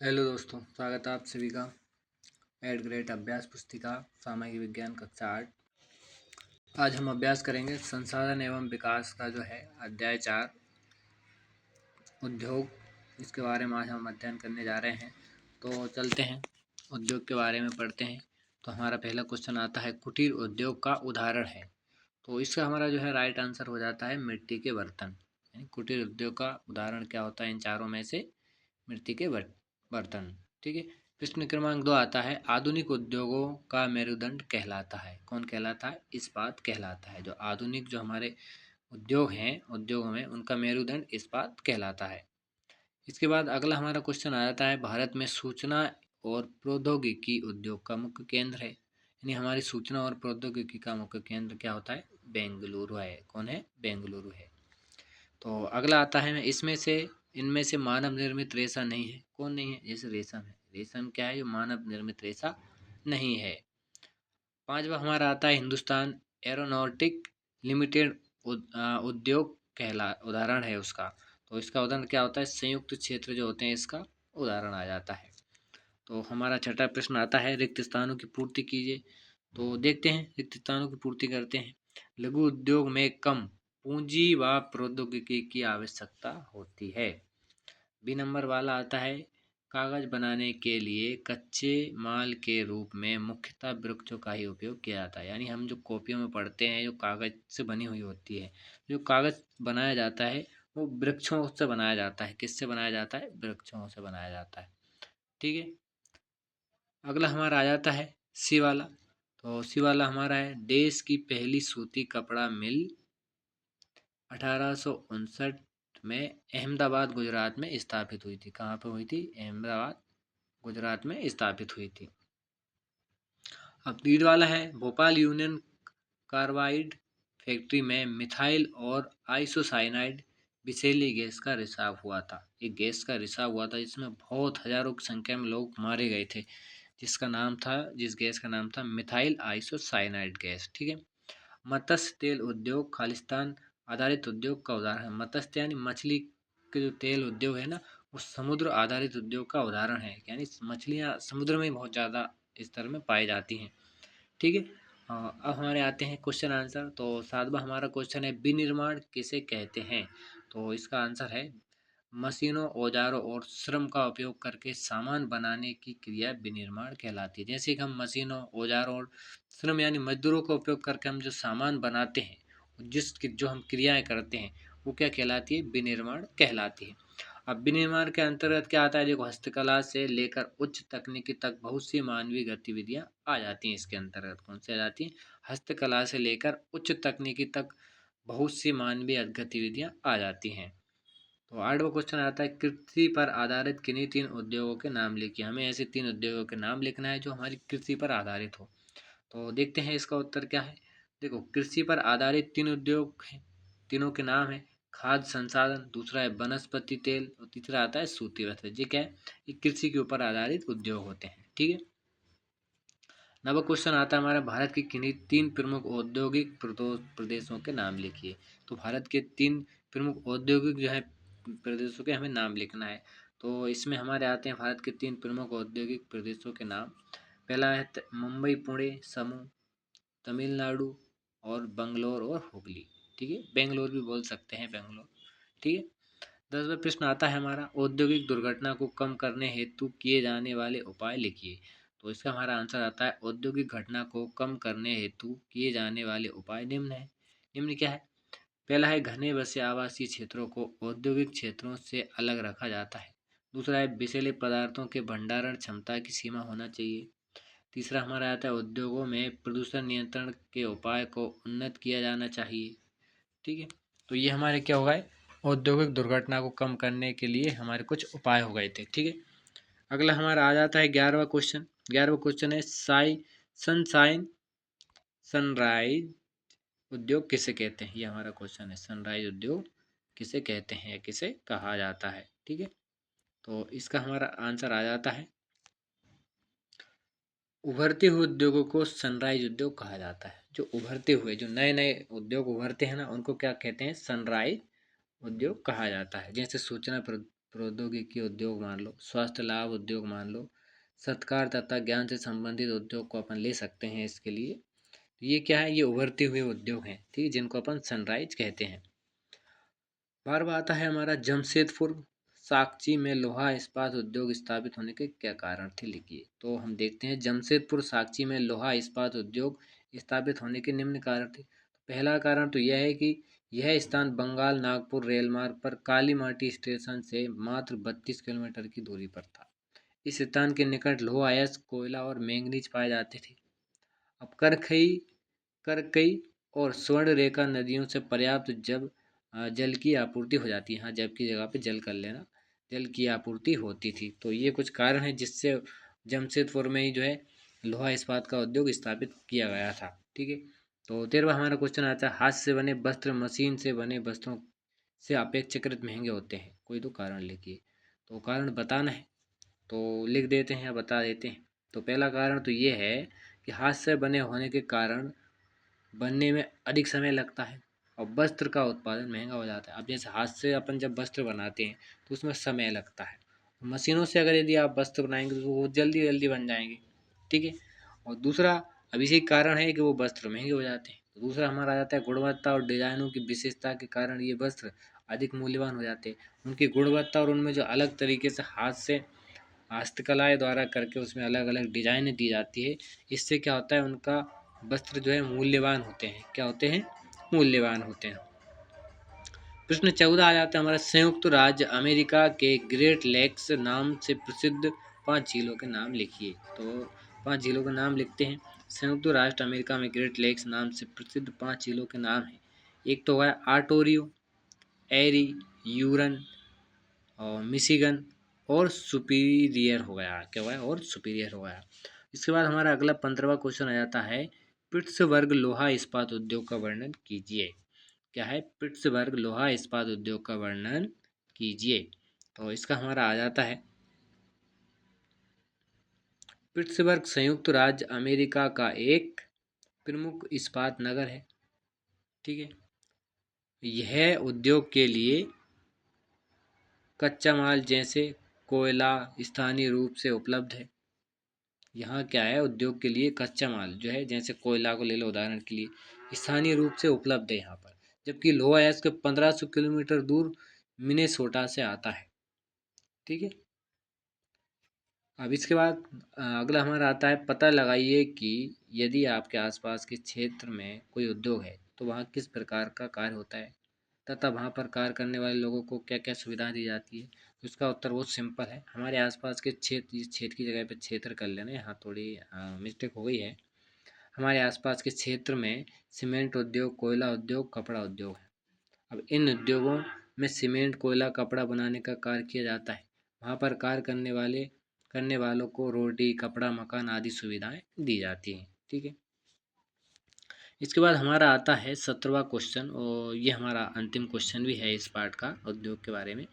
Hello दोस्तों, स्वागत है आप सभी का एट ग्रेड अभ्यास पुस्तिका सामाजिक विज्ञान कक्षा 8। आज हम अभ्यास करेंगे संसाधन एवं विकास का जो है अध्याय 4 उद्योग। इसके बारे में आज हम अध्ययन करने जा रहे हैं। तो चलते हैं उद्योग के बारे में पढ़ते हैं। तो हमारा पहला क्वेश्चन आता है, कुटीर उद्योग का उदाहरण है। तो इसका हमारा जो है राइट आंसर हो जाता है मिट्टी के बर्तन। यानी कुटीर उद्योग का उदाहरण क्या होता है इन चारों में से? मिट्टी के बर्तन। ठीक है। प्रश्न क्रमांक 2 आता है, आधुनिक उद्योगों का मेरुदंड कहलाता है। कौन कहलाता है? इस्पात कहलाता है। जो आधुनिक जो हमारे उद्योग हैं, उद्योगों में उनका मेरुदंड इस्पात कहलाता है। इसके बाद अगला हमारा क्वेश्चन आ जाता है, भारत में सूचना और प्रौद्योगिकी उद्योग का मुख्य केंद्र है। यानी हमारी सूचना और प्रौद्योगिकी का मुख्य केंद्र क्या होता है? बेंगलुरु है। कौन है? बेंगलुरु है। तो अगला आता है, इसमें से इनमें से मानव निर्मित रेशा नहीं है। कौन नहीं है? जैसे रेशम है। रेशम क्या है? जो मानव निर्मित रेशा नहीं है। पांचवा हमारा आता है, हिंदुस्तान एरोनॉटिक लिमिटेड उद्योग कहला उदाहरण है उसका। तो इसका उदाहरण क्या होता है? संयुक्त क्षेत्र जो होते हैं इसका उदाहरण आ जाता है। तो हमारा छठा प्रश्न आता है, रिक्त स्थानों की पूर्ति कीजिए। तो देखते हैं, रिक्त स्थानों की पूर्ति करते हैं। लघु उद्योग में कम पूंजी व प्रौद्योगिकी की आवश्यकता होती है। बी नंबर वाला आता है, कागज बनाने के लिए कच्चे माल के रूप में मुख्यतः वृक्षों का ही उपयोग किया जाता है। यानी हम जो कॉपियों में पढ़ते हैं, जो कागज से बनी हुई होती है, जो कागज बनाया जाता है वो वृक्षों से बनाया जाता है। किससे बनाया जाता है? वृक्षों से बनाया जाता है। ठीक है। अगला हमारा आ जाता है सी वाला। तो सी वाला हमारा है, देश की पहली सूती कपड़ा मिल 1859 में अहमदाबाद गुजरात में स्थापित हुई थी। कहाँ पे हुई थी? अहमदाबाद गुजरात में स्थापित हुई थी। अब तीसरा वाला है, भोपाल यूनियन कार्बाइड फैक्ट्री में मिथाइल और आइसोसाइनाइड विषैली गैस का रिसाव हुआ था। एक गैस का रिसाव हुआ था जिसमें बहुत हजारों की संख्या में लोग मारे गए थे, जिस गैस का नाम था मिथाइल आइसोसाइनाइड गैस। ठीक है। मत्स्य तेल उद्योग खालिस्तान आधारित उद्योग का उदाहरण है। मत्स्य यानी मछली के जो तेल उद्योग है ना, वो समुद्र आधारित उद्योग का उदाहरण है। यानी मछलियाँ समुद्र में बहुत ज़्यादा स्तर में पाई जाती हैं। ठीक है। अब हमारे आते हैं क्वेश्चन आंसर। तो सातवां हमारा क्वेश्चन है, विनिर्माण किसे कहते हैं? तो इसका आंसर है, मशीनों, औजारों और श्रम का उपयोग करके सामान बनाने की क्रिया विनिर्माण कहलाती है। जैसे कि हम मशीनों, औजारों और श्रम यानी मजदूरों का उपयोग करके हम जो सामान बनाते हैं, जो हम क्रियाएं करते हैं, वो क्या कहलाती है? विनिर्माण कहलाती है। अब विनिर्माण के अंतर्गत क्या आता है? देखो, हस्तकला से लेकर उच्च तकनीकी तक बहुत सी मानवीय गतिविधियां आ जाती हैं। इसके अंतर्गत कौन सी आ जाती हैं? हस्तकला से लेकर उच्च तकनीकी तक बहुत सी मानवीय गतिविधियां आ जाती हैं। तो आठवां क्वेश्चन आता है, कृषि पर आधारित किन्हीं तीन उद्योगों के नाम लिखिए। हमें ऐसे तीन उद्योगों के नाम लिखना है जो हमारी कृषि पर आधारित हो। तो देखते हैं इसका उत्तर क्या है। देखो, कृषि पर आधारित तीन उद्योग हैं, तीनों के नाम है खाद्य संसाधन, दूसरा है वनस्पति तेल और तीसरा आता है सूती वस्त्र। ये क्या है? ये कृषि के ऊपर आधारित उद्योग होते हैं। ठीक है। नवा क्वेश्चन आता है हमारा, भारत की किन्हीं तीन प्रमुख औद्योगिक प्रदेशों के नाम लिखिए। तो भारत के तीन प्रमुख औद्योगिक जो है प्रदेशों के हमें नाम लिखना है। तो इसमें हमारे आते हैं भारत के तीन प्रमुख औद्योगिक प्रदेशों के नाम। पहला है मुंबई, पुणे, समूह, तमिलनाडु और बंगलोर और हुगली। ठीक है। बेंगलोर भी बोल सकते हैं, बेंगलोर। ठीक है। 10वां प्रश्न आता है हमारा, औद्योगिक दुर्घटना को कम करने हेतु किए जाने वाले उपाय लिखिए। तो इसका हमारा आंसर आता है, औद्योगिक घटना को कम करने हेतु किए जाने वाले उपाय निम्न है। निम्न क्या है? पहला है, घने बसे आवासीय क्षेत्रों को औद्योगिक क्षेत्रों से अलग रखा जाता है। दूसरा है, विषैले पदार्थों के भंडारण क्षमता की सीमा होना चाहिए। तीसरा हमारा आता है, उद्योगों में प्रदूषण नियंत्रण के उपाय को उन्नत किया जाना चाहिए। ठीक है। तो ये हमारे क्या हो गए? औद्योगिक दुर्घटना को कम करने के लिए हमारे कुछ उपाय हो गए थे। ठीक है। अगला हमारा आ जाता है 11वां क्वेश्चन। 11वां क्वेश्चन है, सनशाइन सनराइज उद्योग किसे कहते हैं? ये हमारा क्वेश्चन है, सनराइज उद्योग किसे कहते हैं या किसे कहा जाता है? ठीक है। तो इसका हमारा आंसर आ जाता है, उभरते हुए उद्योगों को सनराइज उद्योग कहा जाता है। जो उभरते हुए, जो नए नए उद्योग उभरते हैं ना, उनको क्या कहते हैं? सनराइज उद्योग कहा जाता है। जैसे सूचना प्रौद्योगिकी उद्योग मान लो, स्वास्थ्य लाभ उद्योग मान लो, सत्कार तथा ज्ञान से संबंधित उद्योग को अपन ले सकते हैं इसके लिए। ये क्या है, ये उभरते हुए उद्योग हैं, ठीक है, जिनको अपन सनराइज कहते हैं। 12वां आता है हमारा जमशेदपुर साकची में लोहा इस्पात उद्योग स्थापित होने के क्या कारण थे, लिखिए। तो हम देखते हैं जमशेदपुर साकची में लोहा इस्पात उद्योग स्थापित होने के निम्न कारण थे। पहला कारण तो यह है कि यह स्थान बंगाल नागपुर रेलमार्ग पर काली माटी स्टेशन से मात्र 32 किलोमीटर की दूरी पर था। इस स्थान के निकट लोहा अयस्क कोयला और मैंगनीज पाए जाते थे। अब करकई और स्वर्ण रेखा नदियों से पर्याप्त जल की आपूर्ति हो जाती है। हाँ, जब की जगह पे जल कर लेना, जल की आपूर्ति होती थी। तो ये कुछ कारण है जिससे जमशेदपुर में ही जो है लोहा इस्पात का उद्योग स्थापित किया गया था, ठीक है। तो 13वां हमारा क्वेश्चन आता है, हाथ से बने वस्त्र मशीन से बने वस्त्रों से अपेक्षाकृत महंगे होते हैं, कोई तो कारण लिखिए। तो कारण बताना है, तो लिख देते हैं या बता देते हैं। तो पहला कारण तो ये है कि हाथ से बने होने के कारण बनने में अधिक समय लगता है और वस्त्र का उत्पादन महंगा हो जाता है। अब जैसे हाथ से अपन जब वस्त्र बनाते हैं तो उसमें समय लगता है। मशीनों से अगर यदि आप वस्त्र बनाएंगे तो वो जल्दी जल्दी बन जाएंगे, ठीक है। और दूसरा, अब इसी कारण है कि वो वस्त्र महंगे हो जाते हैं। तो दूसरा हमारा आ जाता है गुणवत्ता और डिजाइनों की विशेषता के कारण ये वस्त्र अधिक मूल्यवान हो जाते हैं। उनकी गुणवत्ता और उनमें जो अलग तरीके से हाथ से हस्तकलाएँ द्वारा करके उसमें अलग अलग डिजाइनें दी जाती है, इससे क्या होता है, उनका वस्त्र जो है मूल्यवान होते हैं। क्या होते हैं? मूल्यवान होते हैं। प्रश्न 14 आ जाता है हमारा, संयुक्त राज्य अमेरिका के ग्रेट लेक्स नाम से प्रसिद्ध 5 झीलों के नाम लिखिए। तो 5 झीलों के नाम लिखते हैं। संयुक्त राष्ट्र अमेरिका में ग्रेट लेक्स नाम से प्रसिद्ध 5 झीलों के नाम हैं। एक तो है आर्टोरियो, एरी, यूरन और मिशिगन और सुपीरियर हो गया। क्या हुआ है? और सुपीरियर हो गया। इसके बाद हमारा अगला 15वां क्वेश्चन आ जाता है, पिट्सबर्ग लोहा इस्पात उद्योग का वर्णन कीजिए। क्या है? पिट्सबर्ग लोहा इस्पात उद्योग का वर्णन कीजिए। तो इसका हमारा आ जाता है, पिट्सबर्ग संयुक्त राज्य अमेरिका का एक प्रमुख इस्पात नगर है, ठीक है। यह उद्योग के लिए कच्चा माल जैसे कोयला स्थानीय रूप से उपलब्ध है। यहाँ क्या है, उद्योग के लिए कच्चा माल जो है, जैसे कोयला को ले लो उदाहरण के लिए, स्थानीय रूप से उपलब्ध है यहाँ पर। जबकि लोहा अयस्क 1500 किलोमीटर दूर मिनेसोटा से आता है, ठीक है। अब इसके बाद अगला हमारा आता है, पता लगाइए कि यदि आपके आसपास के क्षेत्र में कोई उद्योग है तो वहाँ किस प्रकार का कार्य होता है तथा वहाँ पर कार्य करने वाले लोगों को क्या क्या सुविधा दी जाती है। तो इसका उत्तर बहुत सिंपल है। हमारे आसपास के क्षेत्र, इस क्षेत्र की जगह पे क्षेत्र कर लेना, यहाँ थोड़ी मिस्टेक हो गई है। हमारे आसपास के क्षेत्र में सीमेंट उद्योग, कोयला उद्योग, कपड़ा उद्योग है। अब इन उद्योगों में सीमेंट, कोयला, कपड़ा बनाने का कार्य किया जाता है। वहाँ पर कार्य करने वालों को रोटी, कपड़ा, मकान आदि सुविधाएं दी जाती हैं, ठीक है। इसके बाद हमारा आता है 17वां क्वेश्चन, और ये हमारा अंतिम क्वेश्चन भी है इस पार्ट का, उद्योग के बारे में।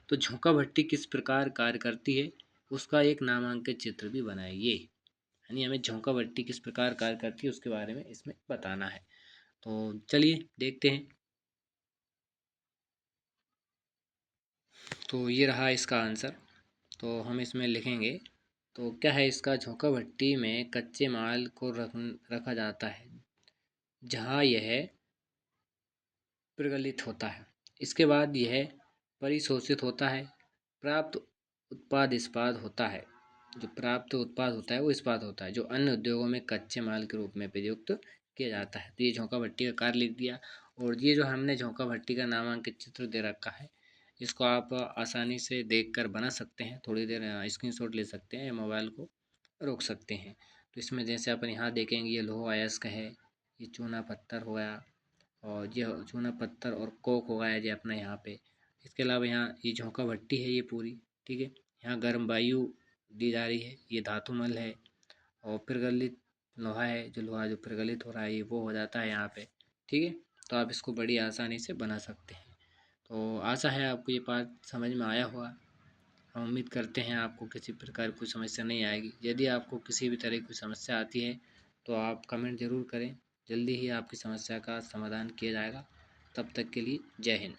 तो झोंका भट्टी किस प्रकार कार्य करती है, उसका एक नामांकित चित्र भी बनाइए। यानी हमें झोंका भट्टी किस प्रकार कार्य करती है उसके बारे में इसमें बताना है। तो चलिए देखते हैं। तो ये रहा इसका आंसर, तो हम इसमें लिखेंगे। तो क्या है इसका, झोंका भट्टी में कच्चे माल को रखा जाता है जहाँ यह प्रगलित होता है। इसके बाद यह परिशोषित होता है। प्राप्त उत्पाद इस्पात होता है। जो प्राप्त उत्पाद होता है वो इस्पात होता है, जो अन्य उद्योगों में कच्चे माल के रूप में प्रयुक्त किया जाता है। तो ये झोंका भट्टी का कार्य लिख दिया। और ये जो हमने झोंका भट्टी का नामांकित चित्र दे रखा है, इसको आप आसानी से देखकर बना सकते हैं। थोड़ी देर स्क्रीनशॉट ले सकते हैं या मोबाइल को रोक सकते हैं। तो इसमें जैसे अपन यहाँ देखेंगे, ये लोहा अयस्क है, ये चूना पत्थर हो गया, और ये चूना पत्थर और कोक हो गया जी अपना यहाँ पे। इसके अलावा यहाँ ये झोंका भट्टी है ये पूरी, ठीक है। यहाँ गर्म वायु दी जा रही है, ये धातु मल है, और प्रगलित लोहा है, जो लोहा जो प्रगलित हो रहा है ये वो हो जाता है यहाँ पे, ठीक है। तो आप इसको बड़ी आसानी से बना सकते हैं। तो आशा है आपको ये पार्ट समझ में आया होगा। हम उम्मीद करते हैं आपको किसी प्रकार की समस्या नहीं आएगी। यदि आपको किसी भी तरह की समस्या आती है तो आप कमेंट ज़रूर करें, जल्दी ही आपकी समस्या का समाधान किया जाएगा। तब तक के लिए जय हिंद।